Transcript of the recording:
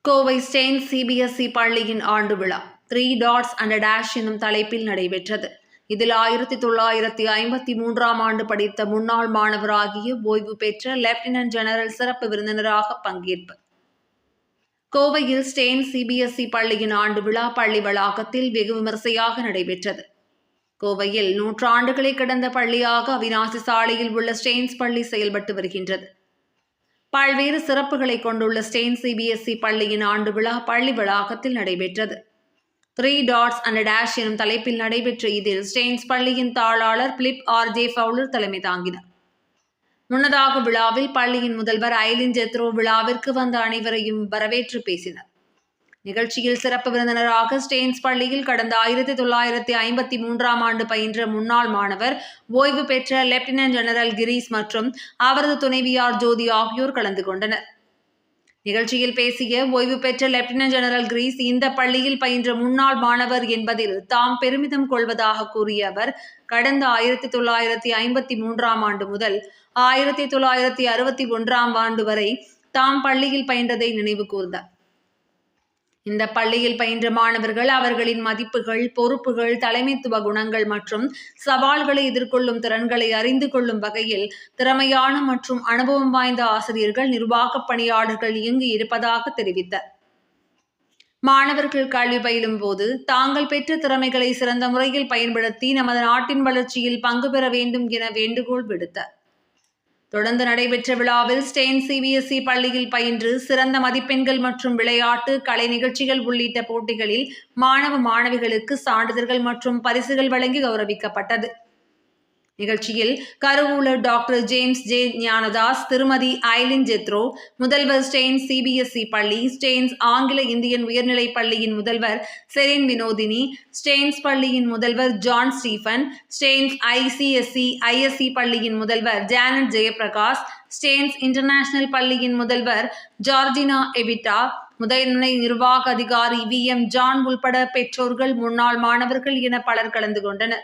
Kovai Saint CBSE பள்ளியின் ஆண்டு விழா 3 டாட்ஸ் அண்ட் டேஷ் என்னும் தலைப்பில் நடைபெற்றது. இதில் 1953ஆம் ஆண்டு படித்த முன்னாள் மாணவராகிய ஓய்வு பெற்ற லெப்டினன்ட் ஜெனரல் சிறப்பு விருந்தினராக பங்கேற்பு. கோவையில் செயின்ட் சிபிஎஸ்இ பள்ளியின் ஆண்டு விழா பள்ளி வளாகத்தில் வெகு விமரிசையாக நடைபெற்றது. கோவையில் 100 ஆண்டுகளை கடந்த பள்ளியாக அவிநாசி சாலையில் உள்ள செயின்ட்ஸ் பள்ளி செயல்பட்டு வருகின்றது. பல்வேறு சிறப்புகளை கொண்டுள்ள செயின்ட் சிபிஎஸ்இ பள்ளியின் ஆண்டு விழா பள்ளி வளாகத்தில் நடைபெற்றது. 3 டாட்ஸ் அண்ட் டேஷ் எனும் தலைப்பில் நடைபெற்ற இதில் செயின்ட்ஸ் பள்ளியின் தாளாளர் பிலிப் ஆர்.ஜே. ஃபவுலர் தலைமை தாங்கினார். முன்னதாக விழாவில் பள்ளியின் முதல்வர் ஐலின் ஜெத்ரோ விழாவிற்கு வந்த அனைவரையும் வரவேற்று பேசினார். நிகழ்ச்சியில் சிறப்பு விருந்தினராக செயின்ட்ஸ் பள்ளியில் கடந்த 1953ஆம் ஆண்டு பயின்ற முன்னாள் மாணவர் ஓய்வு பெற்ற லெப்டினன்ட் ஜெனரல் கிரீஸ் மற்றும் அவரது துணைவியார் ஜோதி ஆகியோர் கலந்து கொண்டனர். நிகழ்ச்சியில் பேசிய ஓய்வு பெற்ற லெப்டினன்ட் ஜெனரல் கிரீஸ் இந்த பள்ளியில் பயின்ற முன்னாள் மாணவர் என்பதில் தாம் பெருமிதம் கொள்வதாக கூறிய அவர், கடந்த 1953ஆம் ஆண்டு முதல் 1961ஆம் ஆண்டு வரை தாம் பள்ளியில் பயின்றதை நினைவு கூர்ந்தார். இந்த பள்ளியில் பயின்ற மாணவர்கள் அவர்களின் மதிப்புகள், பொறுப்புகள், தலைமைத்துவ குணங்கள் மற்றும் சவால்களை எதிர்கொள்ளும் திறன்களை அறிந்து கொள்ளும் வகையில் திறமையான மற்றும் அனுபவம் வாய்ந்த ஆசிரியர்கள், நிர்வாக பணியாளர்கள் இங்கு இருப்பதாக தெரிவித்தார். மாணவர்கள் கல்வி பயிலும் போது தாங்கள் பெற்ற திறமைகளை சிறந்த முறையில் பயன்படுத்தி நமது நாட்டின் வளர்ச்சியில் பங்கு பெற வேண்டும் என வேண்டுகோள் விடுத்தார். தொடர்ந்து நடைபெற்ற விழாவில் செயின்ட் சிபிஎஸ்இ பள்ளியில் பயின்று சிறந்த மதிப்பெண்கள் மற்றும் விளையாட்டு, கலை நிகழ்ச்சிகள் உள்ளிட்ட போட்டிகளில் மாணவ மாணவிகளுக்கு சான்றிதழ்கள் மற்றும் பரிசுகள் வழங்கி கௌரவிக்கப்பட்டது. நிகழ்ச்சியில் கருவூலர் டாக்டர் ஜேம்ஸ் ஜே. ஞானதாஸ், திருமதி ஐலின் ஜெத்ரோ, முதல்வர் செயின்ட் சிபிஎஸ்இ பள்ளி, செயின்ட்ஸ் ஆங்கில இந்தியன் உயர்நிலைப் பள்ளியின் முதல்வர் செரின் வினோதினி, செயின்ட்ஸ் பள்ளியின் முதல்வர் ஜான் ஸ்டீபன், செயின்ட்ஸ் ஐஎஸ்சி பள்ளியின் முதல்வர் ஜானட் ஜெயபிரகாஷ், செயின்ட்ஸ் இன்டர்நேஷனல் பள்ளியின் முதல்வர் ஜார்ஜினா எவிட்டா, முதல்நிலை நிர்வாக அதிகாரி வி.எம். ஜான் உள்பட பெற்றோர்கள், முன்னாள் மாணவர்கள் என பலர் கலந்து கொண்டனர்.